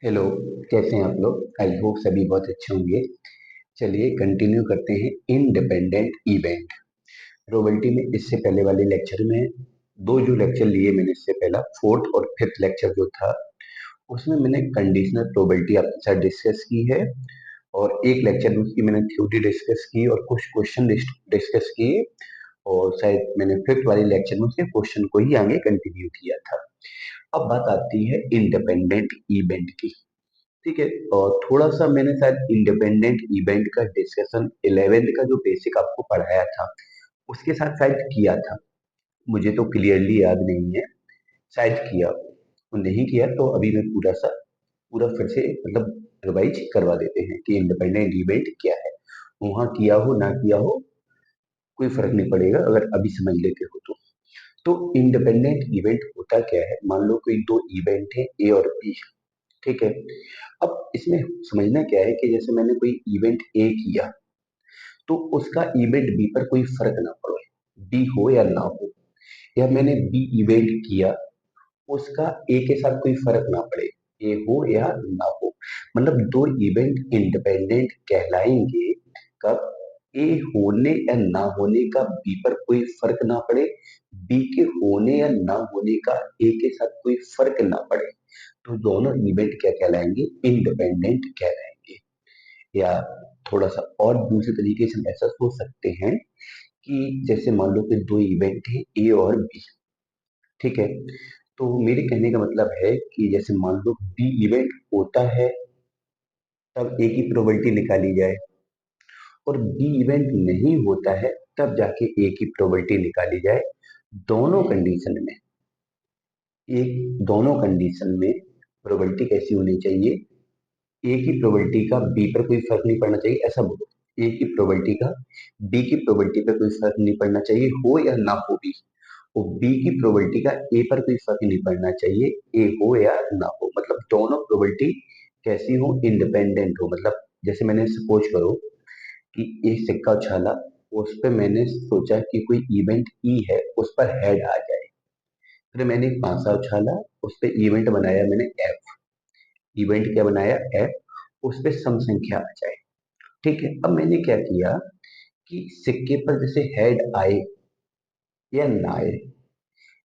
Hello. कैसे हैं आप लोग? आई होप सभी बहुत अच्छे होंगे। चलिए कंटिन्यू करते हैं इंडिपेंडेंट इवेंट प्रोबेबिलिटी में। इससे पहले वाले लेक्चर में दो जो लेक्चर लिए मैंने, इससे पहला फोर्थ और फिफ्थ लेक्चर जो था उसमें मैंने कंडीशनल प्रोबेबिलिटी आपके साथ डिस्कस की है, और एक लेक्चर में उसकी मैंने थ्योरी डिस्कस की और कुछ क्वेश्चन डिस्कस किए, और शायद मैंने फिफ्थ वाले लेक्चर में उसके क्वेश्चन को ही आगे कंटिन्यू किया था। अब बात आती है इंडिपेंडेंट इवेंट की। ठीक है। और थोड़ा सा मैंने शायद इंडिपेंडेंट इवेंट का डिस्कशन 11th का जो बेसिक आपको पढ़ाया था उसके साथ शायद किया था। मुझे तो क्लियरली याद नहीं है, शायद किया हो। नहीं किया तो अभी मैं पूरा फिर से मतलब रिवाइज करवा देते हैं कि इंडिपेंडेंट इवेंट क्या है। वहां किया हो ना किया हो कोई फर्क नहीं पड़ेगा अगर अभी समझ लेते हो तो इंडिपेंडेंट इवेंट होता क्या है? मान लो कोई दो इवेंट है ए और बी। ठीक है। अब इसमें समझना क्या है कि जैसे मैंने कोई इवेंट ए किया तो उसका इवेंट बी पर कोई फर्क ना पड़े, बी हो या ना हो। या मैंने बी इवेंट किया, उसका ए के साथ कोई फर्क ना पड़े, ए हो या ना हो। मतलब दो इवेंट इंडिपेंडेंट कहलाएंगे कब? ए होने या ना होने का बी पर कोई फर्क ना पड़े, बी के होने या ना होने का ए के साथ कोई फर्क ना पड़े, तो दोनों इवेंट क्या कहलाएंगे? इंडिपेंडेंट कहलाएंगे। या थोड़ा सा और दूसरे तरीके से हम ऐसा सोच सकते हैं कि जैसे मान लो कि दो इवेंट है ए और बी। ठीक है। तो मेरे कहने का मतलब है कि जैसे मान लो बी इवेंट होता है तब ए की प्रोबेबिलिटी निकाली जाए, और बी इवेंट नहीं होता है तब जाके ए की प्रोबेबिलिटी निकाली जाए। दोनों कंडीशन में, एक दोनों कंडीशन में प्रोबेबिलिटी कैसी होनी चाहिए? ए की प्रोबेबिलिटी का बी पर कोई फर्क नहीं पड़ना चाहिए, ऐसा बोलो। ए की प्रोबेबिलिटी का बी की प्रोबेबिलिटी पर कोई फर्क नहीं पड़ना चाहिए, हो या ना हो बी। और बी की प्रोबेबिलिटी का ए पर कोई फर्क नहीं पड़ना चाहिए, ए हो या ना हो। मतलब दोनों प्रोबेबिलिटी कैसी हो? इंडिपेंडेंट हो। मतलब जैसे मैंने सपोज करो कि एक सिक्का उछाला, उस पर मैंने सोचा कि कोई इवेंट ई है उस पर हेड आ जाए। फिर मैंने एक पांसा उछाला, उस पर इवेंट बनाया मैंने एफ। इवेंट क्या बनाया? एफ। उस पर सम संख्या आ जाए। ठीक है। अब मैंने क्या किया कि सिक्के पर जैसे हेड आए या ना आए,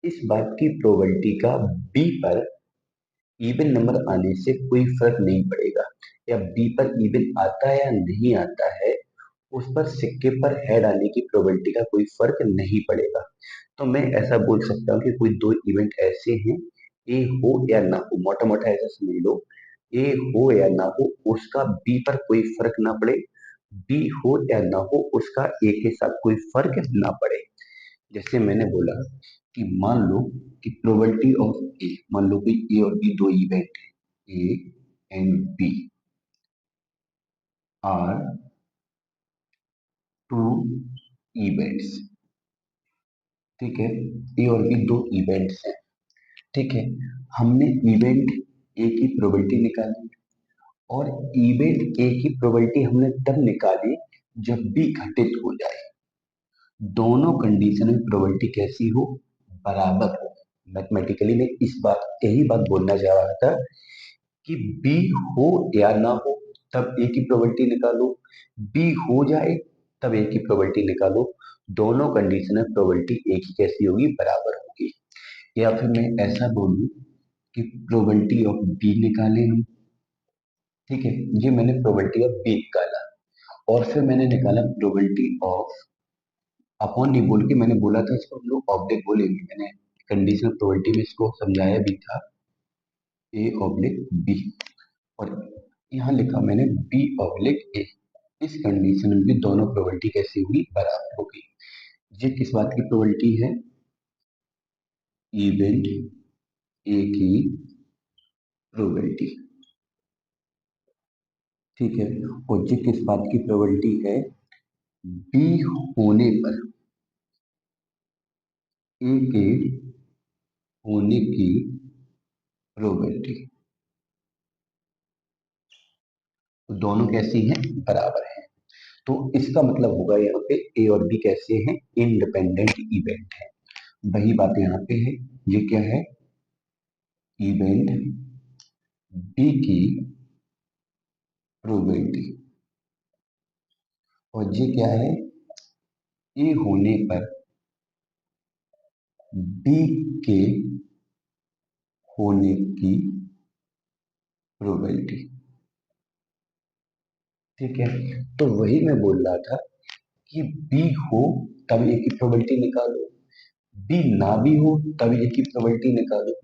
इस बात की प्रोबेबिलिटी का बी पर इवन नंबर आने से कोई फर्क नहीं पड़ेगा। या बी पर इवन आता है या नहीं आता है, उस पर सिक्के पर हेड आने की प्रोबेबिलिटी का कोई फर्क नहीं पड़ेगा। तो मैं ऐसा बोल सकता हूँ कि कोई दो इवेंट ऐसे हैं, ए हो या ना हो, मोटा मोटा ऐसा समझ लो, ए हो या ना हो उसका बी पर कोई फर्क ना पड़े, बी हो या ना हो उसका ए के साथ कोई फर्क ना पड़े। जैसे मैंने बोला कि मान लो कि प्रोबेबिलिटी ऑफ ए, मान लो कि ए और बी दो इवेंट है, A and B are two events. ठीक है। ए और बी दो इवेंट्स हैं। ठीक है। हमने इवेंट ए की प्रोबेबिलिटी निकाली, और इवेंट ए की प्रोबेबिलिटी हमने तब निकाली जब बी घटित हो जाए। दोनों कंडीशन में प्रोबेबिलिटी कैसी हो? बराबर हो। मैथमेटिकली मैं इस बात यही बात बोलना चाह रहा था कि बी हो या ना हो तब ए की प्रोबेबिलिटी निकालो, बी हो जाए तब ए की प्रोबेबिलिटी निकालो। दोनों कंडीशन में प्रोबेबिलिटी ए की कैसी होगी? बराबर होगी। या फिर मैं ऐसा बोलूं कि प्रोबेबिलिटी ऑफ बी निकाले हम। ठीक है। ये मैंने प्रोबेबिलिटी ऑफ बी निकाला, और फिर मैंने निकाला प्रोबेबिलिटी ऑफ, अपॉन नहीं बोल के मैंने बोला था इसको हम लोग ऑब्लिक बोलेंगे। मैंने कंडीशनल प्रोबेबिलिटी में इसको समझाया भी था, ए ऑब्लिक बी। और यहाँ लिखा मैंने बी ऑब्लिक ए। इस कंडीशन में भी दोनों प्रोबेबिलिटी कैसी होगी? बराबर होगी। ये किस बात की प्रोबेबिलिटी है? इवेंट ए की प्रोबेबिलिटी। ठीक है। और ये किस बात की प्रोबेबिलिटी है? बी होने पर ए के होने की प्रोबेबिलिटी। तो दोनों कैसी हैं? बराबर है। तो इसका मतलब होगा यहाँ पे ए और बी कैसे हैं? इंडिपेंडेंट इवेंट है। वही बात यहाँ पे है। ये क्या है? इवेंट बी की प्रोबेबिलिटी, और ये क्या है, ए होने पर बी के होने की प्रोबेबिलिटी। ठीक है, तो वही मैं बोल रहा था कि बी हो तब ए की प्रोबेबिलिटी निकालो, बी ना भी हो तब ए की प्रोबेबिलिटी निकालो,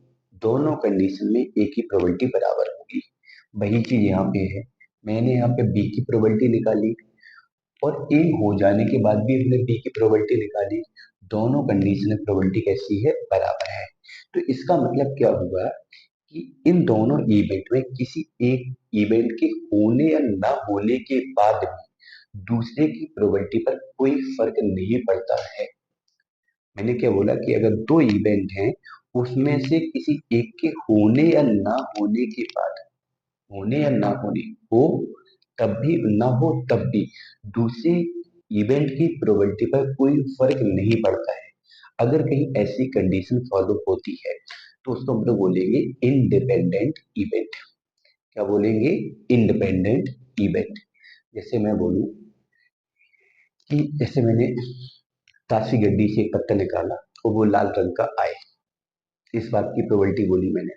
दोनों कंडीशन में ए की प्रोबेबिलिटी बराबर होगी। वही चीज यहाँ पे है, मैंने यहाँ पे बी की प्रोबेबिलिटी निकाली और ए हो जाने के बाद भी हमने बी की प्रोबेबिलिटी निकाली, दोनों कंडीशन में प्रोबेबिलिटी कैसी है, बराबर है। तो इसका मतलब क्या हुआ कि इन दोनों इवेंट में किसी एक इवेंट के होने या ना होने के बाद भी दूसरे की प्रोबेबिलिटी पर कोई फर्क नहीं पड़ता है। मैंने क्या बोला कि अगर दो इवेंट हैं, उसमें से किसी एक के होने या ना होने के बाद, होने या ना होने हो तब भी, ना हो तब भी दूसरे इवेंट की प्रोबेबिलिटी पर कोई फर्क नहीं पड़ता है। अगर कहीं ऐसी कंडीशन फॉलो होती है तो उसको हम लोग बोलेंगे इंडिपेंडेंट इवेंट। क्या बोलेंगे, इंडिपेंडेंट इवेंट। जैसे मैं बोलूं कि जैसे मैंने ताशी गड्डी से एक पत्ता निकाला और वो लाल रंग का आए, इस बात की प्रोबेबिलिटी बोली मैंने।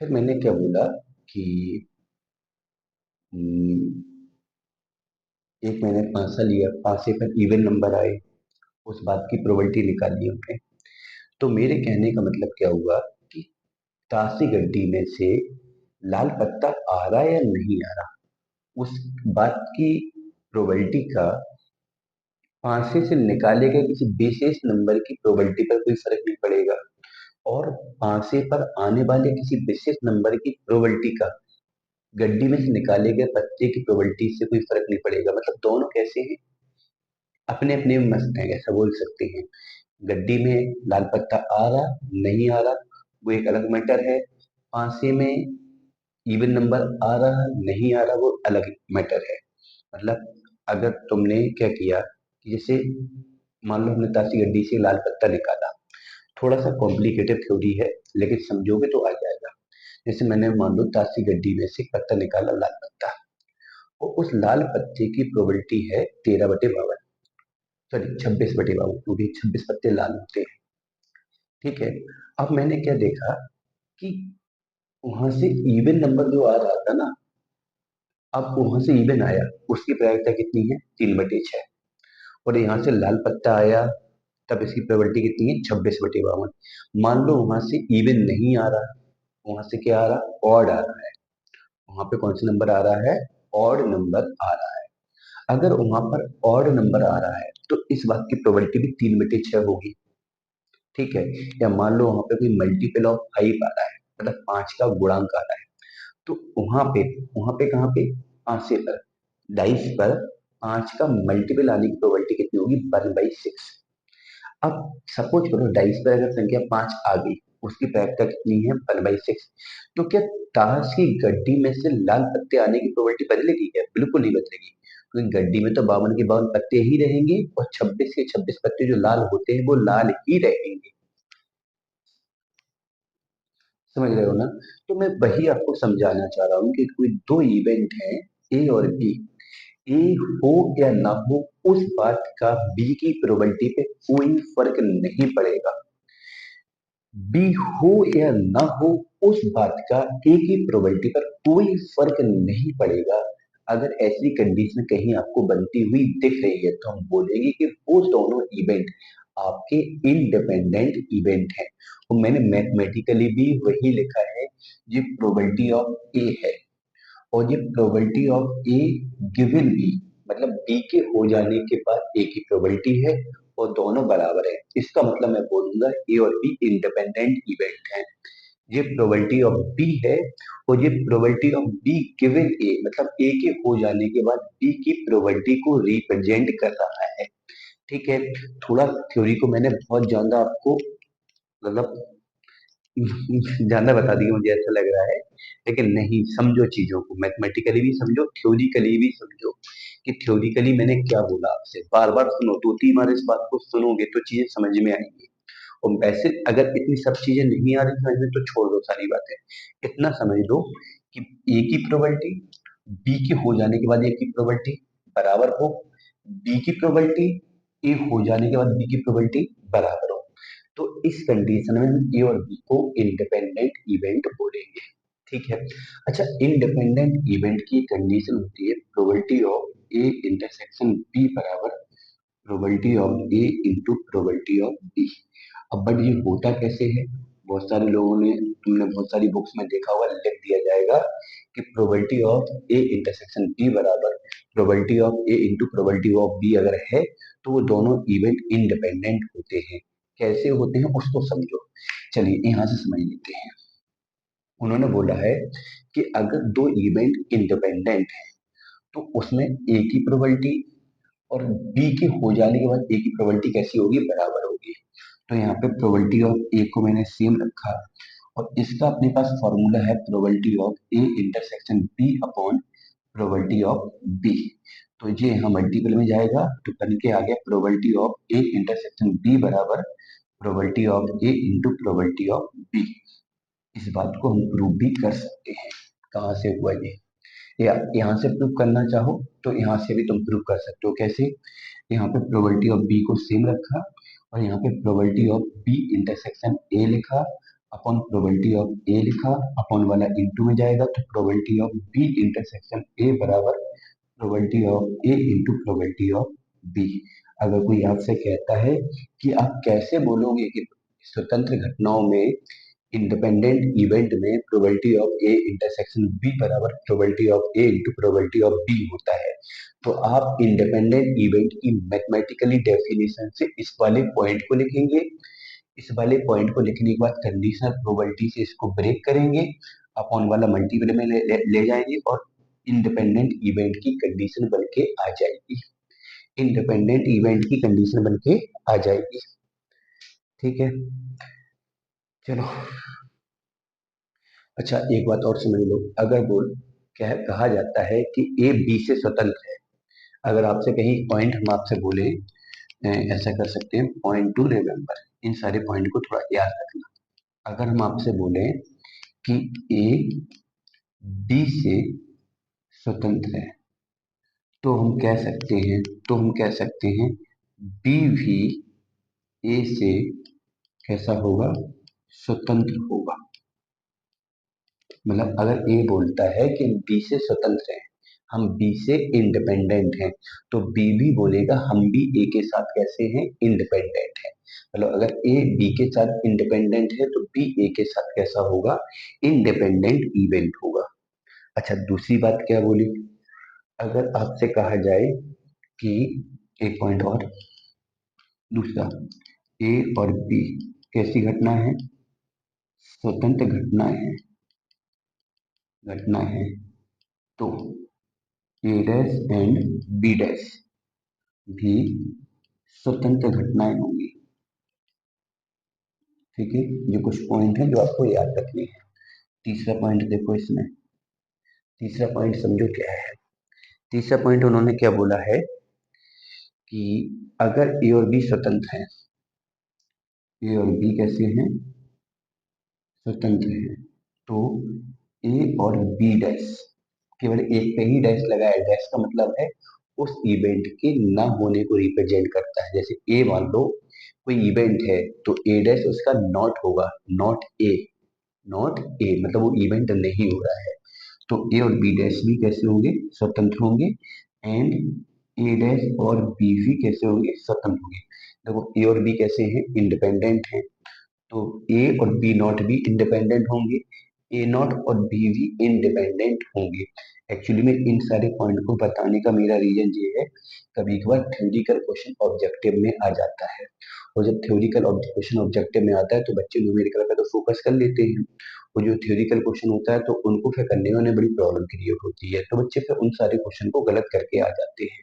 फिर मैंने क्या बोला कि हम्म, एक मैंने पांसा लिया, पांसे पर इवन नंबर आए, उस बात की प्रोबेबिलिटी निकाली हमने। तो मेरे कहने का मतलब क्या हुआ कि ताशी गड्डी में से लाल पत्ता आ रहा है या नहीं आ रहा, उस बात की प्रोबेबिलिटी का पांसे से निकाले गए किसी विशेष नंबर की प्रोबेबिलिटी पर कोई फर्क नहीं पड़ेगा, और पांसे पर आने वाले किसी विशेष नंबर की प्रोबेबिलिटी का गड्डी में से निकाले गए पत्ते की प्रोबेबिलिटी से कोई फर्क नहीं पड़ेगा। मतलब दोनों कैसे हैं, अपने अपने मस्त हैं, ऐसा बोल सकते हैं। गड्डी में लाल पत्ता आ रहा नहीं आ रहा वो एक अलग मैटर है, पांसे में इवन नंबर आ रहा नहीं आ रहा वो अलग मैटर है। मतलब अगर तुमने क्या किया कि जैसे मान लो हमने ताशी गड्डी से लाल पत्ता निकाला, थोड़ा सा कॉम्प्लिकेटेड थ्योरी है लेकिन समझोगे तो आ जाएगा। जैसे मैंने मान लो ताशी गड्डी में से पत्ता निकाला, लाल पत्ता, और उस लाल पत्ते की प्रोबेबिलिटी है 13/52, सॉरी 26/52, क्योंकि 26 पत्ते लाल होते हैं। ठीक है, अब मैंने क्या देखा कि वहां से इवन नंबर जो आ रहा था ना, अब वहां से इवन आया, उसकी प्रायिकता कितनी है, 3/6। और यहाँ से लाल पत्ता आया तब इसकी प्रोबेबिलिटी कितनी है, 26/52। मान लो वहां से इवन नहीं आ रहा, वहां से क्या आ रहा, ऑड आ रहा है, वहां पे कौन सा नंबर आ रहा है, ऑड नंबर आ रहा है। अगर वहां पर ऑड नंबर आ रहा है तो इस बात की प्रोबेबिलिटी भी 3/6 होगी। ठीक है, या मान लो वहां पे कोई मल्टीपल ऑफ 5 आ रहा है, मतलब 5 का गुणांक आ रहा है, तो वहां पे कहाँ पे, पांचे पर, डाइस पर 5 का मल्टीपल आने की प्रोबेबिलिटी कितनी होगी, 1/6। अब सपोज करो डाइस पर अगर संख्या 5 आ गई, उसकी प्रायिकता कितनी है, 1/6। तो क्या ताश की गड्डी में से लाल पत्ते आने की प्रोबेबिलिटी बदलेगी क्या, बिल्कुल नहीं बदलेगी, क्योंकि गड्डी में तो 52 के 52 पत्ते ही रहेंगे और 26 के 26 पत्ते जो लाल होते हैं वो लाल ही रहेंगे। समझ रहे हो ना। तो मैं वही आपको समझाना चाह रहा हूँ कि कोई दो इवेंट हैं, ए और बी, ए हो या ना हो उस बात का बी की प्रोबेबिलिटी पे कोई फर्क नहीं पड़ेगा, बी हो या ना हो उस बात का ए की प्रोबेबिलिटी पर कोई फर्क नहीं पड़ेगा। अगर ऐसी कंडीशन कहीं आपको बनती हुई दिख रही है तो हम बोलेंगे कि वो दोनों इवेंट आपके इंडिपेंडेंट इवेंट हैं। और मैंने मैथमेटिकली भी वही लिखा है, ये प्रोबेबिलिटी ऑफ ए है, और ये probability of A given B, मतलब बी के हो जाने के बाद ए की प्रोबेबिलिटी है, और दोनों बराबर है। इसका मतलब मैं बोलूंगा ए और बी इंडिपेंडेंट इवेंट हैं। ये प्रोबेबिलिटी ऑफ बी है, और ये प्रोबेबिलिटी ऑफ बी गिवन ए, मतलब ए के हो जाने के बाद बी की प्रोबेबिलिटी को रिप्रेजेंट कर रहा है। ठीक है, थोड़ा थ्योरी को मैंने बहुत ज्यादा आपको, मतलब ज्यादा बता दिया मुझे ऐसा लग रहा है, लेकिन नहीं, समझो चीजों को, मैथमेटिकली भी समझो, थ्योरिकली भी समझो कि थ्योरिकली मैंने क्या बोला आपसे। बार बार सुनो, 2-3 बार इस बात को सुनोगे तो चीजें समझ में आएंगी। और वैसे अगर इतनी सब चीजें नहीं आ रही समझ में तो छोड़ दो सारी बातें, इतना समझ लो कि ए की प्रोबेबिलिटी बी के हो जाने के बाद ए की प्रोबेबिलिटी बराबर हो, बी की प्रोबेबिलिटी ए हो जाने के बाद बी की प्रोबेबिलिटी बराबर हो। तो इस कंडीशन में हम ए और बी को इंडिपेंडेंट इवेंट बोलेंगे। ठीक है। अच्छा, इंडिपेंडेंट इवेंट की कंडीशन होती है probability of A intersection B बराबर probability of A into probability of B. अब बट ये होता कैसे है, बहुत सारे लोगों ने, तुमने बहुत सारी बुक्स में देखा होगा, लिख दिया जाएगा कि probability of A intersection B बराबर probability of A into probability of B अगर है तो वो दोनों इवेंट इंडिपेंडेंट होते हैं। कैसे होते हैं उसको समझो। चलिए यहां से समझ लेते हैं। उन्होंने बोला है कि अगर दो इवेंट इंडिपेंडेंट है तो उसमें ए की प्रोबेबिलिटी और बी के हो जाने के बाद ए की प्रोबेबिलिटी कैसी होगी, बराबर होगी। तो यहाँ पे प्रोबेबिलिटी ऑफ ए को मैंने सेम रखा और इसका अपने पास फॉर्मूला है probability of A intersection B upon probability of B. तो ये यहाँ मल्टीपल में जाएगा तो बन के आ गया probability of A intersection B बराबर probability of A into probability of B. इस बात को हम प्रूव भी कर सकते हैं। कहाँ से हुआ ये, या यहाँ से प्रूव करना चाहो तो यहाँ से भी तुम प्रूव कर सकते हो। कैसे, यहाँ पे प्रोबेबिलिटी ऑफ बी को सेम रखा और यहाँ पे probability of B intersection A लिखा अपॉन प्रोबेबिलिटी ऑफ ए लिखा, अपॉन वाला इनटू में जाएगा तो probability of B intersection A बराबर probability of A into probability of B. अगर कोई आपसे कहता है कि आप कैसे बोलोगे कि स्वतंत्र घटनाओं में इंडिपेंडेंट इवेंट में probability of A intersection B बराबर probability of A into probability of B होता है, तो आप इंडिपेंडेंट इवेंट की मैथमेटिकली डेफिनेशन से इस वाले पॉइंट को लिखेंगे, इस वाले पॉइंट को लिखने के बाद कंडीशनल प्रोबेबिलिटी से इसको ब्रेक करेंगे, अपॉन वाला मल्टीपल में ले जाएंगे और इंडिपेंडेंट इवेंट की कंडीशन बन के आ जाएगी, इंडिपेंडेंट इवेंट की कंडीशन बन के आ जाएगी। ठीक है, चलो। अच्छा, एक बात और समझ लो, अगर बोल कहा जाता है कि ए बी से स्वतंत्र है, अगर आपसे कहीं पॉइंट हम आपसे बोले, ऐसा कर सकते हैं, पॉइंट टू रिमेंबर, इन सारे पॉइंट को थोड़ा याद रखना। अगर हम आपसे बोले कि ए बी से स्वतंत्र है तो हम कह सकते हैं, बी भी ए से कैसा होगा, स्वतंत्र होगा। मतलब अगर ए बोलता है कि बी से स्वतंत्र है, हम बी से इंडिपेंडेंट हैं, तो बी भी बोलेगा हम भी ए के साथ कैसे हैं, इंडिपेंडेंट हैं। मतलब अगर ए बी के साथ इंडिपेंडेंट है तो बी ए के साथ कैसा होगा, इंडिपेंडेंट इवेंट होगा। अच्छा, दूसरी बात क्या बोली, अगर आपसे कहा जाए कि एक पॉइंट और, दूसरा, ए और बी कैसी घटना है, स्वतंत्र घटना है, तो ए डैश एंड बी डैश भी स्वतंत्र घटनाएं होंगी। ठीक है, ये कुछ पॉइंट है जो आपको याद रखने हैं। तीसरा पॉइंट देखो इसमें, तीसरा पॉइंट समझो क्या है। तीसरा पॉइंट उन्होंने क्या बोला है कि अगर ए और बी स्वतंत्र हैं, ए और बी कैसे हैं, स्वतंत्र हैं, तो ए और बी डैश, केवल एक पे ही डैश लगा है, डैश का मतलब है उस इवेंट के ना होने को रिप्रेजेंट करता है। जैसे ए मान लो कोई इवेंट है तो ए डैश उसका नॉट होगा, नॉट ए, नॉट ए मतलब वो इवेंट नहीं हो रहा है। तो ए और बी डैश भी कैसे होंगे, स्वतंत्र होंगे, एंड ए डैश और बी भी कैसे होंगे, स्वतंत्र होंगे। देखो ए और बी कैसे हैं, इंडिपेंडेंट हैं, तो ए और बी नॉट भी इंडिपेंडेंट होंगे, ए नॉट और बी भी इंडिपेंडेंट होंगे। एक्चुअली में इन सारे पॉइंट को बताने का मेरा रीजन ये है, कभी कभार थ्योरिकल क्वेश्चन ऑब्जेक्टिव में आ जाता है, और जब थ्योरिकल क्वेश्चन ऑब्जेक्टिव में आता है तो बच्चे न्यूमेरिकल पे तो फोकस कर लेते हैं, और जो थ्योरिकल क्वेश्चन होता है तो उनको फिर करने में उन्हें बड़ी प्रॉब्लम क्रिएट होती है, तो बच्चे फिर उन सारे क्वेश्चन को गलत करके आ जाते हैं।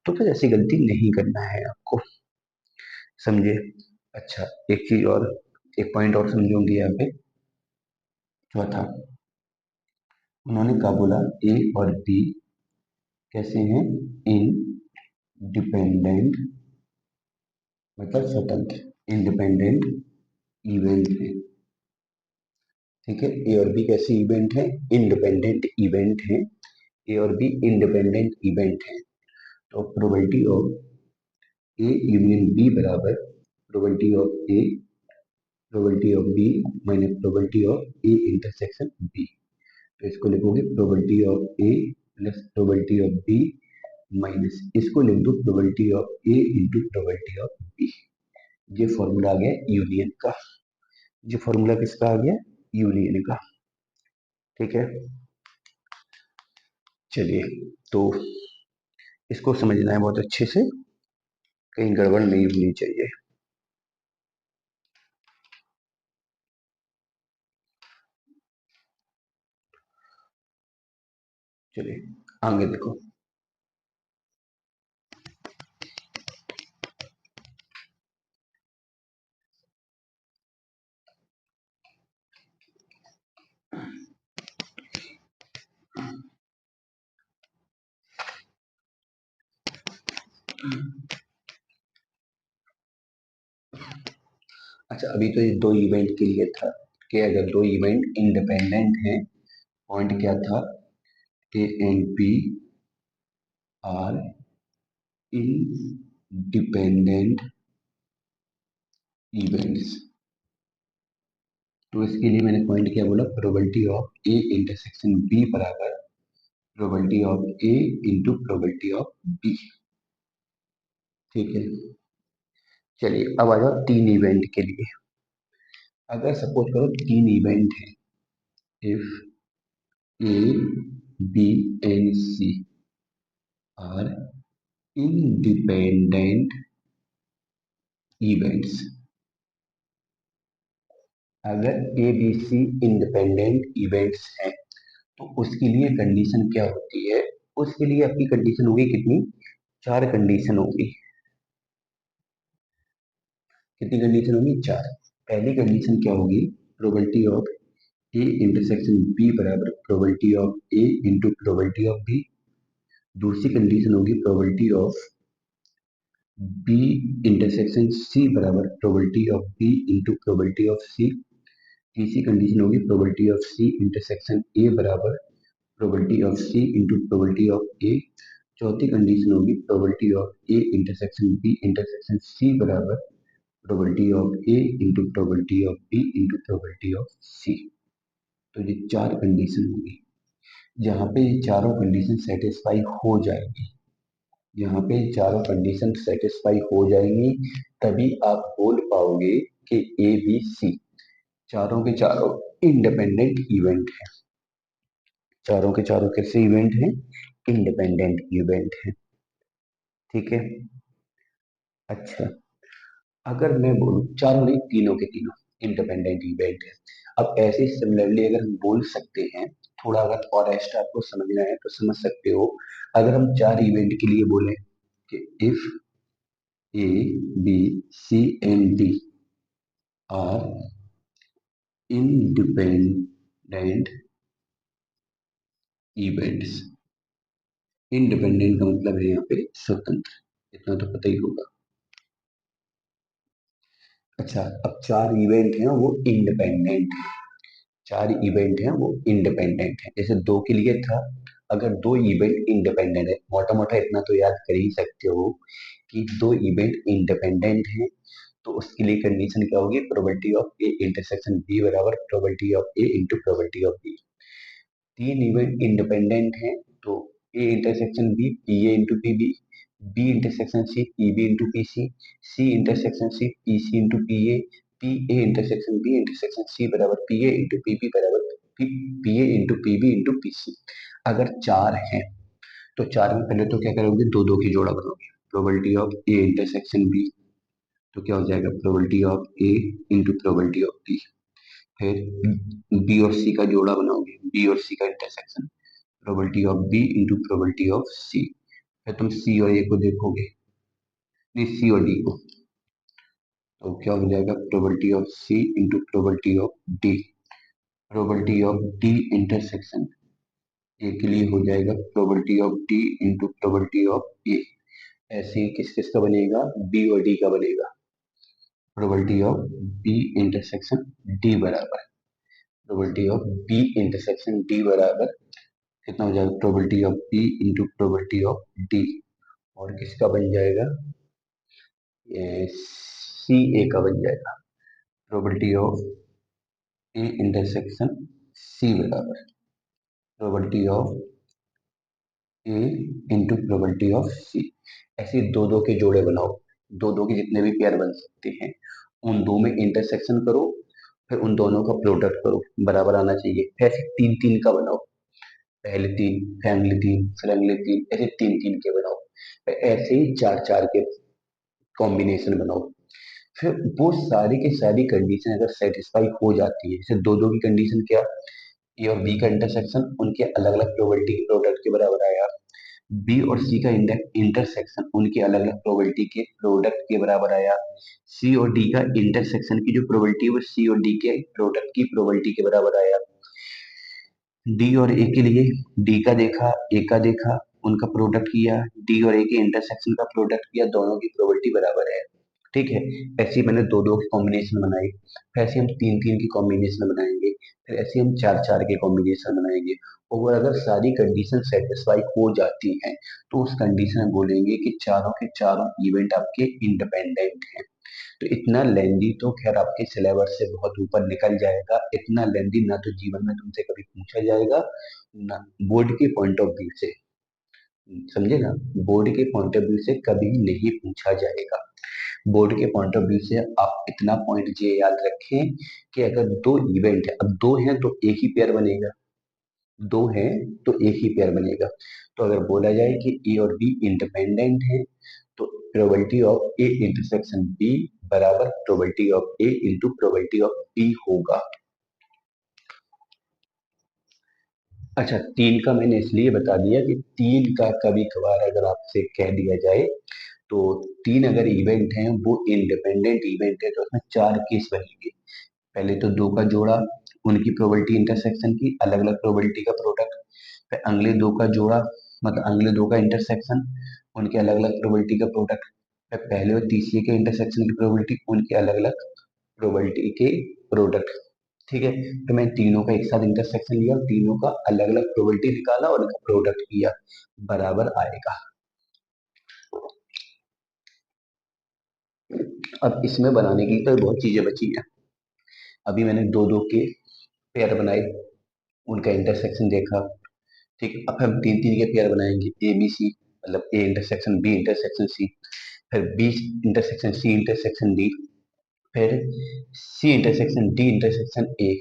तो फिर ऐसी गलती नहीं करना है आपको, समझे। अच्छा, एक चीज और, एक पॉइंट और समझोगे यहाँ पे, चौथा, उन्होंने क्या बोला, ए और बी कैसे हैं, इंडिपेंडेंट, मतलब स्वतंत्र, इंडिपेंडेंट इवेंट है। ठीक है, ए और बी कैसे इवेंट है? इंडिपेंडेंट इवेंट है। ए और बी इंडिपेंडेंट इवेंट है। तो probability of A union B बराबर probability of A probability of B minus probability of A intersection B. तो इसको लिखोगे probability of A plus probability of B minus इसको लिख दो probability of A into probability of B. ये formula आ गया यूनियन का। ये फॉर्मूला किसका आ गया? यूनियन का। ठीक है, चलिए, तो इसको समझना है बहुत अच्छे से, कहीं गड़बड़ नहीं होनी चाहिए। चलिए आगे देखो। अच्छा, अभी तो ये दो इवेंट के लिए था कि अगर दो इवेंट इंडिपेंडेंट हैं, पॉइंट क्या था? A and B are independent events. तो इसके लिए मैंने पॉइंट क्या बोला? Probability of A intersection B बराबर probability of A into probability of B. ठीक है, चलिए अब आ जाओ तीन इवेंट के लिए। अगर सपोज करो तीन इवेंट है, if A B and C are independent events. अगर A B C independent events हैं तो उसके लिए कंडीशन क्या होती है? उसके लिए आपकी कंडीशन होगी कितनी? चार कंडीशन होगी। कितनी कंडीशन होगी? चार। पहली कंडीशन क्या होगी? Probability of A intersection B बराबर probability of A into probability of B. दूसरी कंडीशन होगी probability of B intersection C बराबर probability of B into probability of C. तीसरी कंडीशन होगी probability of C intersection A बराबर probability of C into probability of A. चौथी condition होगी probability of A intersection B intersection C बराबर probability of A into probability of B into probability of सी। तो ये चार condition होगी। जहाँ पे ये चारों कंडीशन सेटिस्फाई हो जाएगी, यहाँ पे चारों कंडीशन सेटिस्फाई हो जाएंगी, तभी आप बोल पाओगे कि ए बी सी चारों के चारों इंडिपेंडेंट इवेंट है। चारों के चारों कैसे इवेंट हैं? इंडिपेंडेंट इवेंट है। ठीक है, अच्छा, अगर मैं बोलूं चारों नहीं, तीनों के तीनों इंडिपेंडेंट इवेंट है। अब ऐसे सिमिलरली अगर हम बोल सकते हैं, थोड़ा अगर और एक्स्ट्रा आपको समझना है तो समझ सकते हो। अगर हम चार इवेंट के लिए बोले कि if A B C and D are independent events. Independent का मतलब है यहाँ पे स्वतंत्र, इतना तो पता ही होगा। अच्छा, अब चार इवेंट हैं वो इंडिपेंडेंट है। चार इवेंट हैं वो इंडिपेंडेंट है। जैसे दो के लिए था, अगर दो इवेंट इंडिपेंडेंट है, मोटा मोटा इतना तो याद कर ही सकते हो कि दो इवेंट इंडिपेंडेंट हैं, तो उसके लिए कंडीशन क्या होगी? Probability of A intersection B बराबर probability of A into probability of B. तीन इवेंट इंडिपेंडेंट हैं, तो A intersection B P A into P B, B intersection C P B into P C, C intersection C P C into P A intersection B intersection C बराबर P A into P B बराबर P A into P B into P C. अगर चार हैं तो चार में पहले तो क्या करोगे? दो दो की जोड़ा बनाओगे, probability of A intersection B, तो क्या हो जाएगा? Probability of A into probability of B. फिर बी और सी का जोड़ा बनाओगे, बी और सी का intersection, probability of B into probability of C. फिर तुम सी और ए को देखोगे, नहीं सी और डी को, तो क्या हो जाएगा? Probability of C into probability of D. Probability of D intersection A के लिए हो जाएगा probability of D into probability of A. ऐसे ही किस किस का बनेगा? बी और डी का बनेगा। Probability of B intersection D बराबर, probability of B intersection D बराबर कितना हो जाएगा, probability of B into probability of D, और किसका बन जाएगा, सी ए का बन जाएगा, probability of A intersection C बराबर probability of A into probability of C. ऐसे दो दो के जोड़े बनाओ, दो दो के जितने भी पेयर बन सकते हैं उन दो में इंटरसेक्शन करो, फिर उन दोनों का प्रोडक्ट करो, बराबर आना चाहिए। फिर ऐसे तीन तीन का बनाओ, पहले तीन, फिर अगले तीन, फिर अगले तीन, ऐसे तीन तीन के बनाओ, फिर ऐसे ही चार चार के कॉम्बिनेशन बनाओ। फिर वो सारी की सारी कंडीशन अगर सेटिस्फाई हो जाती है, जैसे दो दो की कंडीशन क्या, ए और बी का इंटरसेक्शन उनके अलग अलग प्रोबेबिलिटी के प्रोडक्ट के बराबर आया, बी और सी का इंटरसेक्शन उनके अलग अलग प्रोबेबिलिटी के प्रोडक्ट के बराबर आया, सी और डी का इंटरसेक्शन की जो प्रोबेबिलिटी है वो सी और डी के प्रोडक्ट की प्रोबेबिलिटी के बराबर आया, डी और ए के लिए डी का देखा, ए का देखा, उनका प्रोडक्ट किया, डी और ए के इंटरसेक्शन का प्रोडक्ट किया, दोनों की प्रोबेबिलिटी बराबर है। ठीक है, ऐसे ही मैंने दो दो की कॉम्बिनेशन बनाई, फिर ऐसे हम तीन तीन की कॉम्बिनेशन बनाएंगे, फिर ऐसे हम चार चार के कॉम्बिनेशन बनाएंगे। और अगर सारी कंडीशन सेटिस्फाई हो जाती हैं तो उस कंडीशन में बोलेंगे कि चारों के चारों इवेंट आपके इंडिपेंडेंट हैं। तो इतना लेंदी तो खैर आपके सिलेबस से बहुत ऊपर निकल जाएगा, इतना लेंदी ना तो जीवन में तुमसे कभी पूछा जाएगा, ना बोर्ड के पॉइंट ऑफ व्यू से, समझे ना, बोर्ड के पॉइंट ऑफ व्यू से कभी नहीं पूछा जाएगा। बोर्ड के पॉइंट ऑफ व्यू से आप इतना पॉइंट ये याद रखें कि अगर दो इवेंट है, अब दो हैं तो एक ही पेयर बनेगा, दो हैं तो एक ही पेयर बनेगा। तो अगर बोला जाए कि ए और बी इंडिपेंडेंट है तो probability of A intersection B बराबर probability of A into probability of B होगा। अच्छा, तीन का मैंने इसलिए बता दिया कि तीन का कभी कभार अगर आपसे कह दिया जाए तो तीन अगर इवेंट हैं वो इंडिपेंडेंट इवेंट है तो उसमें चार केस बनेंगे। पहले तो दो का जोड़ा, उनकी प्रोबेबिलिटी इंटरसेक्शन की अलग अलग प्रोबेबिलिटी का प्रोडक्ट, फिर अगले दो का जोड़ा, मतलब अगले दो का इंटरसेक्शन, उनके अलग अलग प्रोबेबिलिटी का प्रोडक्ट, फिर पहले और तीसरे के इंटरसेक्शन की प्रोबेबिलिटी, उनके अलग अलग प्रोबेबिलिटी के प्रोडक्ट। ठीक है, तो मैं तीनों का एक साथ इंटरसेक्शन लिया और तीनों का अलग अलग प्रोबेबिलिटी निकाला और उनका प्रोडक्ट किया, बराबर आएगा। अब इसमें बनाने की तो बहुत चीजें बची हैं। अभी मैंने दो दो के पेयर बनाए, उनका इंटरसेक्शन देखा। ठीक, अब हम तीन तीन के पेयर बनाएंगे, ए बी सी, मतलब A intersection B intersection C, फिर B intersection C intersection D, फिर C intersection D intersection A,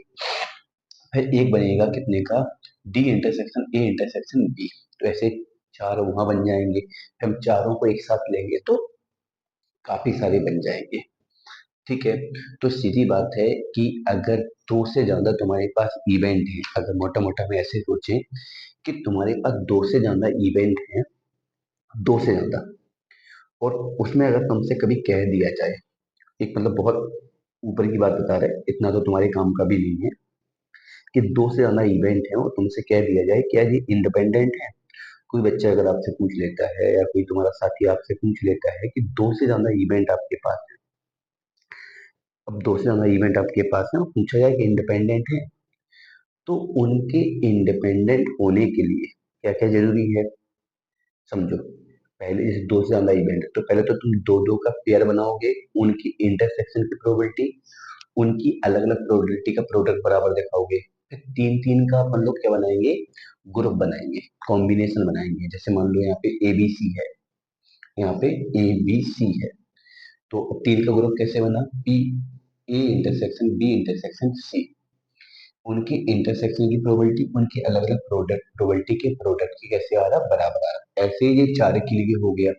फिर एक बनेगा कितने का, D intersection A intersection B. तो ऐसे चार वहां बन जाएंगे, फिर हम चारों को एक साथ लेंगे तो काफी सारे बन जाएंगे। ठीक है, तो सीधी बात है कि अगर दो से ज्यादा तुम्हारे पास इवेंट है, अगर मोटा मोटा में ऐसे सोचें कि तुम्हारे पास दो से ज्यादा इवेंट है, दो से ज्यादा, और उसमें अगर तुमसे कभी कह दिया जाए, एक मतलब बहुत ऊपर की बात बता रहे, इतना तो तुम्हारे काम का भी नहीं है, कि दो से ज्यादा इवेंट है और तुमसे कह दिया जाए क्या ये इंडिपेंडेंट है। कोई बच्चा अगर आपसे पूछ लेता है या कोई तुम्हारा साथी आपसे पूछ लेता है कि दो से ज्यादा इवेंट आपके पास है, अब दो से ज्यादा इवेंट आपके पास है और पूछा जाए कि इंडिपेंडेंट है, तो उनके इंडिपेंडेंट होने के लिए क्या क्या जरूरी है, समझो। पहले इस दो से ज्यादा इवेंट, तो पहले तो तुम दो दो का पेयर बनाओगे, उनकी इंटरसेक्शन की प्रोबेबिलिटी, उनकी अलग अलग प्रोबेबिलिटी का प्रोडक्ट बराबर दिखाओगे। फिर तीन तीन का अपन लोग क्या बनाएंगे, ग्रुप बनाएंगे, कॉम्बिनेशन बनाएंगे। जैसे मान लो यहाँ पे ए बी सी है, यहाँ पे ए बी सी है, तो तीन का ग्रुप कैसे बना, B A intersection B intersection C, उनकी इंटरसेक्शन की प्रोबेबिलिटी, उनके अलग अलग प्रोडक्ट प्रोबेबिलिटी के प्रोडक्ट की कैसे आ रहा, बराबर आ रहा। ऐसे ही ये चार के लिए हो गया,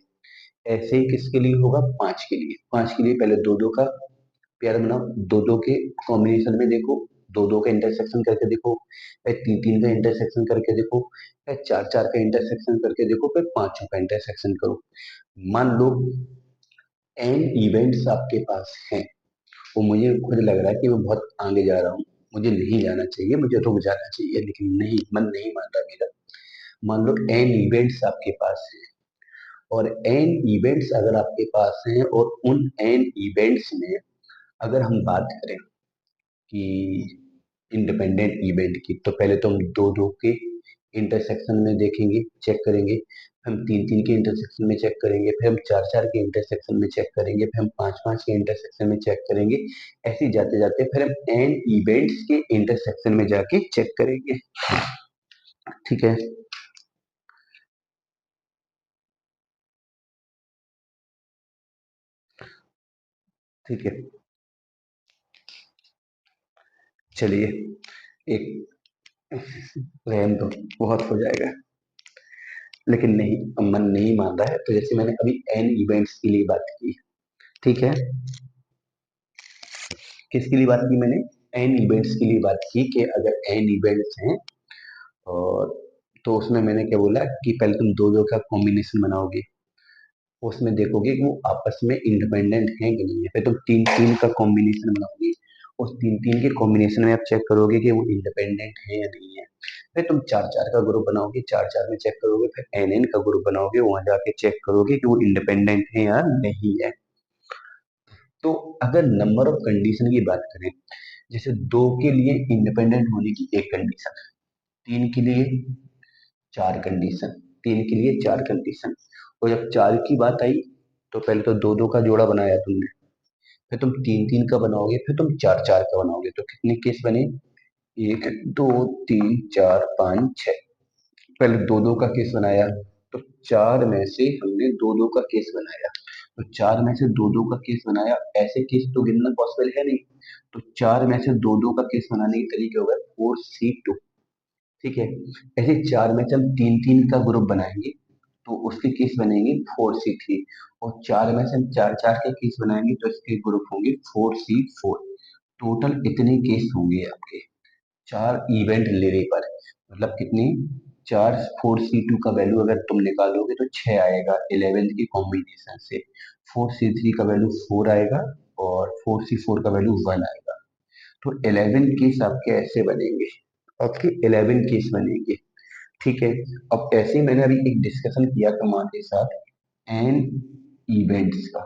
ऐसे ही किसके लिए होगा, पांच के लिए। पांच के लिए पहले दो दो का पेयर बनाओ, दो दो के कॉम्बिनेशन में देखो, दो दो का इंटरसेक्शन करके देखो, फिर तीन तीन का इंटरसेक्शन करके देखो, फिर चार चार का इंटरसेक्शन करके देखो, फिर पांचों का इंटरसेक्शन करो। मान लो एन इवेंट्स आपके पास हैं, वो मुझे खुद लग रहा है कि मैं बहुत आगे जा रहा हूँ, मुझे नहीं जाना चाहिए, मुझे रुक जाना चाहिए, लेकिन नहीं, मन नहीं मानता मेरा। मान लो एन इवेंट्स आपके पास हैं, और एन इवेंट्स अगर आपके पास हैं और उन एन इवेंट्स में अगर हम बात करें कि इंडिपेंडेंट इवेंट की, तो पहले तो हम दो दो के इंटरसेक्शन में देखेंगे, चेक करेंगे, हम तीन तीन के इंटरसेक्शन में चेक करेंगे, फिर हम चार चार के इंटरसेक्शन में चेक करेंगे, फिर हम पांच पांच के इंटरसेक्शन में चेक करेंगे। ऐसे ही जाते जाते फिर हम एन इवेंट्स के इंटरसेक्शन में जाके चेक करेंगे। ठीक है, ठीक है, चलिए, एक रहन दो, बहुत हो जाएगा। लेकिन नहीं, अब मन नहीं मान रहा है, तो जैसे मैंने अभी एन इवेंट्स के लिए बात की, ठीक है, किसके लिए बात की मैंने? एन इवेंट्स के लिए बात की कि अगर एन इवेंट्स हैं, और तो उसमें मैंने क्या बोला कि पहले तुम दो दो का कॉम्बिनेशन बनाओगे, उसमें देखोगे कि वो आपस में इंडिपेंडेंट हैं कि नहीं है, फिर तुम तीन तीन का कॉम्बिनेशन बनाओगे, उस तीन तीन के कॉम्बिनेशन में आप चेक करोगे कि वो इंडिपेंडेंट है या नहीं है। फिर तुम चार चार का ग्रुप बनाओगे, चार चार में चेक करोगे, फिर एन एन का ग्रुप बनाओगे, वहां जाके चेक करोगे कि वो इंडिपेंडेंट है या नहीं है। तो अगर नंबर ऑफ कंडीशन की बात करें, जैसे दो के लिए इंडिपेंडेंट होने की एक कंडीशन, तीन के लिए चार कंडीशन, तीन के लिए चार कंडीशन, और जब चार की बात आई, तो पहले तो दो दो का जोड़ा बनाया तुमने, फिर तुम तीन तीन का बनाओगे, फिर तुम चार चार का बनाओगे, तो कितने केस बने? एक, दो, तीन, चार, पाँच, छह। पहले दो दो का केस बनाया, तो चार में से हमने दो दो का केस बनाया, तो चार में से दो दो का केस बनाया, ऐसे केस तो गिनना पॉसिबल है नहीं, तो चार में से दो दो का केस बनाने के तरीके हो गए 4C2। ठीक है, ऐसे चार में से हम तीन तीन का ग्रुप बनाएंगे, तो उसके केस बनेंगे 4C3, और चार में से हम चार चार के केस बनाएंगे, तो इसके ग्रुप होंगे 4C4। टोटल इतने केस होंगे आपके चार इवेंट लेने पर, मतलब कितनी? चार, 4C2 का वैल्यू अगर तुम निकालोगे तो छह आएगा 11 के कॉम्बिनेशन से, 4C3 का वैल्यू 4 आएगा, और 4C4 का वैल्यू 1 आएगा। तो 11 केस आपके ऐसे बनेंगे, आपके 11 केस बनेंगे। ठीक है, अब ऐसे ही मैंने अभी एक डिस्कशन किया था माँ के साथ एन इवेंट्स का,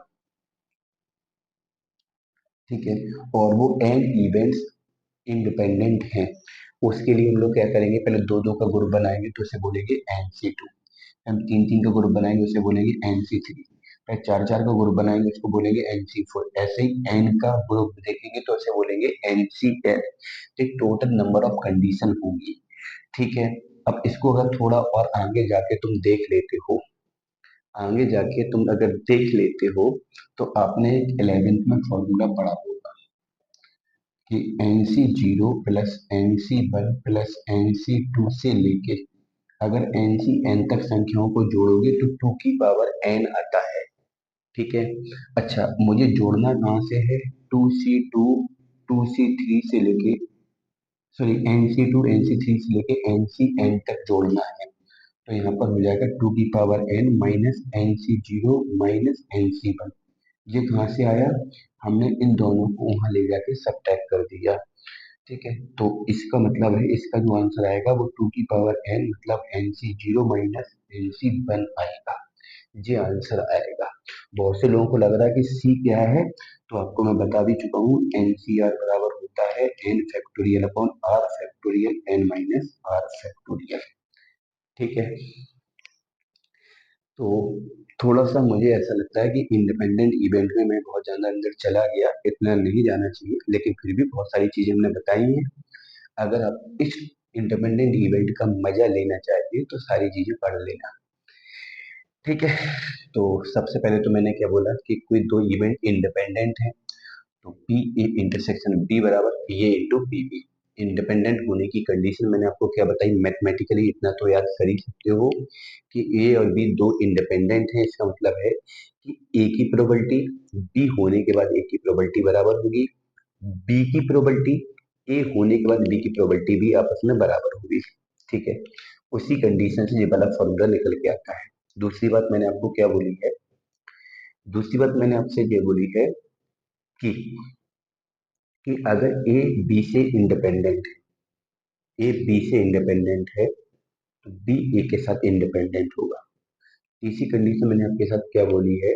ठीक है, और वो एन इवेंट्स इंडिपेंडेंट हैं। उसके लिए हम लोग क्या करेंगे, पहले दो दो का ग्रुप बनाएंगे तो उसे बोलेंगे NC2, हम तीन तीन का ग्रुप बनाएंगे उसे बोलेंगे NC3, फिर चार चार का ग्रुप बनाएंगे उसको बोलेंगे NC4, ऐसे ही एन का ग्रुप देखेंगे तो उसे बोलेंगे NCL। तो टोटल नंबर ऑफ कंडीशन होंगी। ठीक है, अब इसको अगर थोड़ा और आगे जाके तुम देख लेते हो, आगे जाके तुम अगर देख लेते हो, तो आपने 11th में फॉर्मूला पढ़ा होगा कि NC0 plus NC1 plus NC2 से लेके अगर NCN तक संख्याओं को जोड़ोगे तो 2 की पावर n आता है। ठीक है, अच्छा मुझे जोड़ना कहाँ से है? 2C2 2C3 से लेके, सॉरी, NC2 NC3 से लेके NCN तक जोड़ना है, तो यहाँ पर हो जाएगा 2 की power n minus NC0 minus NC1। ये कहाँ से आया? हमने इन दोनों को वहां ले जाके सब्ट्रैक्ट कर दिया। ठीक है, तो इसका मतलब है, इसका जो आंसर आएगा वो 2 की पावर n मतलब NC0 माइनस NC1 आएगा। ये आंसर आएगा। बहुत से लोगों को लग रहा है कि सी क्या है, तो आपको मैं बता भी चुका हूँ, NCR बराबर होता है n factorial upon r factorial n minus r factorial. ठीक है, तो थोड़ा सा मुझे ऐसा लगता है कि इंडिपेंडेंट इवेंट में मैं बहुत ज्यादा अंदर चला गया, इतना नहीं जाना चाहिए, लेकिन फिर भी बहुत सारी चीजें हमने बताई हैं। अगर आप इस इंडिपेंडेंट इवेंट का मजा लेना चाहते हैं तो सारी चीजें पढ़ लेना। ठीक है, तो सबसे पहले तो मैंने क्या बोला कि कोई दो इवेंट इंडिपेंडेंट है, तो पी ए इंटरसेक्शन बी बराबर P A into P B. Independent होने की कंडीशन मैंने आपको क्या बताई, मैथमेटिकली इतना तो याद कर ही सकते हो कि ए और बी दो इंडिपेंडेंट हैं, इसका मतलब है कि ए की प्रोबेबिलिटी बी होने के बाद ए की प्रोबेबिलिटी बराबर होगी, बी की प्रोबेबिलिटी ए होने के बाद बी की प्रोबेबिलिटी भी आपस में बराबर होगी। ठीक है, उसी कंडीशन से ये वाला फॉर्मूला निकल के आता है। दूसरी बात मैंने आपको क्या बोली है? दूसरी बात मैंने आपसे ये बोली है कि अगर ए बी से इंडिपेंडेंट है, ए बी से इंडिपेंडेंट है, तो बी ए के साथ इंडिपेंडेंट होगा। तीसरी कंडीशन मैंने आपके साथ क्या बोली है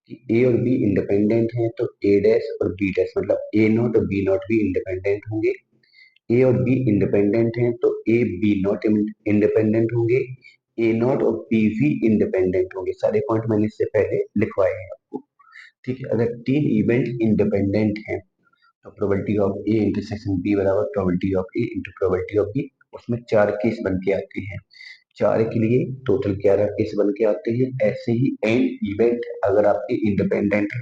कि ए और बी इंडिपेंडेंट हैं तो ए डैश और बी डैश मतलब ए नॉट और बी नॉट भी इंडिपेंडेंट होंगे। ए और बी इंडिपेंडेंट हैं तो ए बी नॉट इंडिपेंडेंट होंगे। ए नॉट और बी भी इंडिपेंडेंट होंगे। सारे पॉइंट मैंने इससे पहले लिखवाए हैं आपको। ठीक है, अगर तीन इवेंट इंडिपेंडेंट हैं तो probability of A intersection B बराबर probability of A into probability of B. उसमें चार केस बन के आते हैं, चार के लिए टोटल 11 केस बन के आते हैं। ऐसे ही एन इवेंट अगर आपके इंडिपेंडेंट है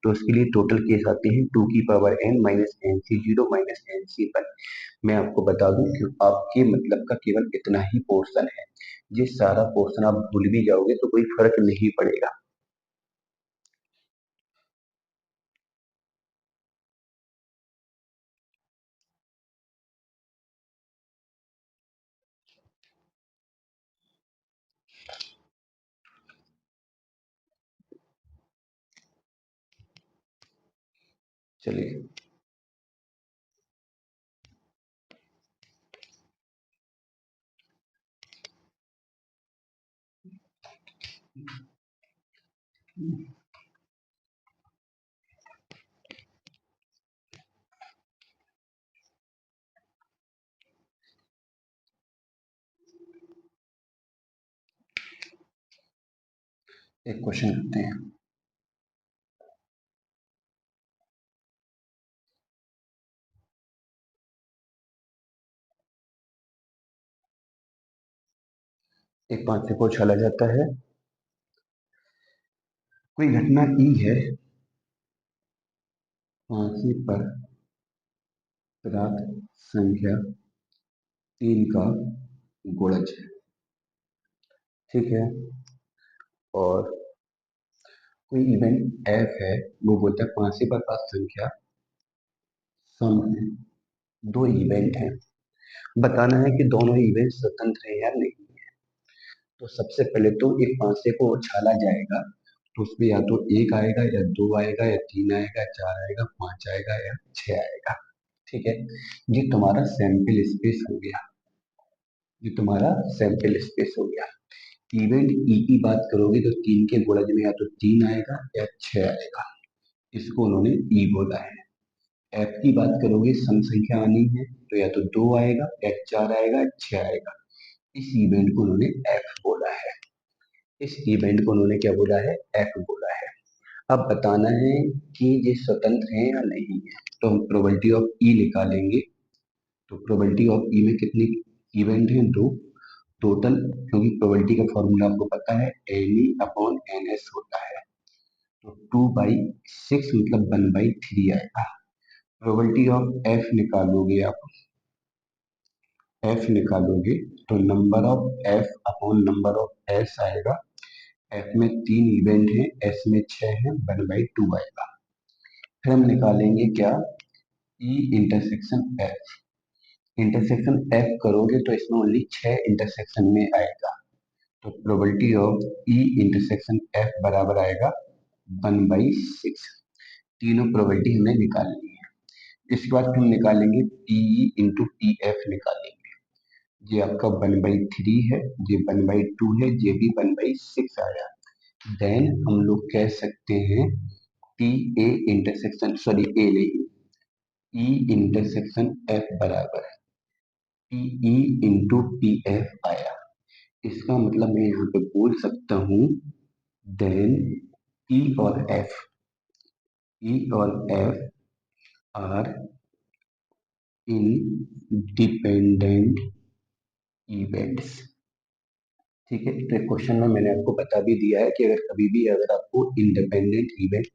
तो उसके लिए टोटल केस आते हैं 2 की power n minus N C zero minus N C one. मैं आपको बता दूं कि आपके मतलब का केवल इतना ही पोर्शन है, ये सारा पोर्शन आप भूल भी जाओगे तो कोई फर्क नहीं पड़ेगा। चलिए, एक क्वेश्चन करते हैं। एक 5 से पूछा जाता है, कोई घटना ई है, फांसी पर प्राप्त संख्या 3 का गुणज है। ठीक है, और कोई इवेंट एफ है, वो बोलता है फांसी पर प्राप्त संख्या सम है। दो इवेंट हैं, बताना है कि दोनों इवेंट स्वतंत्र है या नहीं। तो सबसे पहले तो एक फांसे को उछाला जाएगा तो उसमें या तो एक आएगा या दो आएगा या तीन आएगा, चार आएगा, पांच आएगा या छह आएगा। ठीक है, ये तुम्हारा सैंपल स्पेस हो गया। ये तुम्हारा सैंपल स्पेस हो गया। इवेंट ई की बात करोगे तो तीन के गुणज में या तो तीन आएगा या छह आएगा, इसको उन्होंने ई बोला है। एफ की बात करोगे, सम संख्या आनी है तो या तो दो आएगा या चार आएगा या छह आएगा, इस इवेंट को उन्होंने एफ बोला है। इस इवेंट को उन्होंने क्या बोला है, एफ बोला है। अब बताना है कि ये स्वतंत्र है या नहीं है, तो हम प्रोबेबिलिटी ऑफ ई निकालेंगे। तो प्रोबेबिलिटी ऑफ ई में कितनी इवेंट है, दो टोटल, क्योंकि प्रोबेबिलिटी का फॉर्मूला आपको पता है N E upon N S होता है। तो 2/6 मतलब 1/3 आएगा। प्रोबेबिलिटी ऑफ एफ निकालोगे आप, एफ निकालोगे तो number of F upon number of S आएगा। एफ में तीन इवेंट हैं, एस में छह है, 1/2 आएगा। फिर हम निकालेंगे क्या, E intersection F. Intersection F करोगे तो इसमें ओनली छह इंटरसेक्शन में आएगा। तो probability of E intersection F बराबर आएगा 1/6। तीनों प्रोबेबिलिटी हमें निकालनी है। इसके बाद हम निकालेंगे पीई इंटू पी एफ निकालेंगे। ये आपका 1/3 है, ये 1/2 है, ये भी 1/6 आया। देन हम लोग कह सकते हैं टी ए इंटरसेक्शन, सॉरी ए नहीं, ई इंटरसेक्शन एफ बराबर पीई इंटू पी एफ आया। इसका मतलब मैं यहाँ पे बोल सकता हूँ देन ई और एफ, ई और एफ आर इंडिपेंडेंट इवेंट्स। ठीक है, तो क्वेश्चन में मैंने आपको बता भी दिया है कि अगर कभी भी अगर आपको इंडिपेंडेंट इवेंट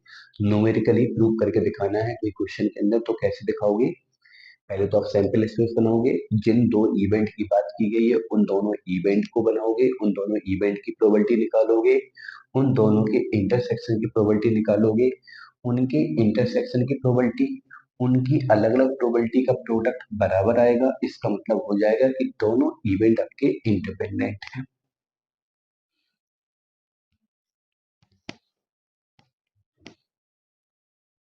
न्यूमेरिकली प्रूव करके दिखाना है कोई क्वेश्चन के अंदर, तो कैसे दिखाओगे, पहले तो आप सैंपल स्पेस बनाओगे, जिन दो इवेंट की बात की गई है उन दोनों इवेंट को बनाओगे, उन दोनों इवेंट की प्रोबेबिलिटी निकालोगे, उन दोनों के इंटरसेक्शन की प्रोबेबिलिटी निकालोगे, उनके इंटरसेक्शन की प्रोबेबिलिटी, उनकी अलग अलग प्रोबेबिलिटी का प्रोडक्ट बराबर आएगा। इसका मतलब हो जाएगा कि दोनों इवेंट आपके इंडिपेंडेंट हैं।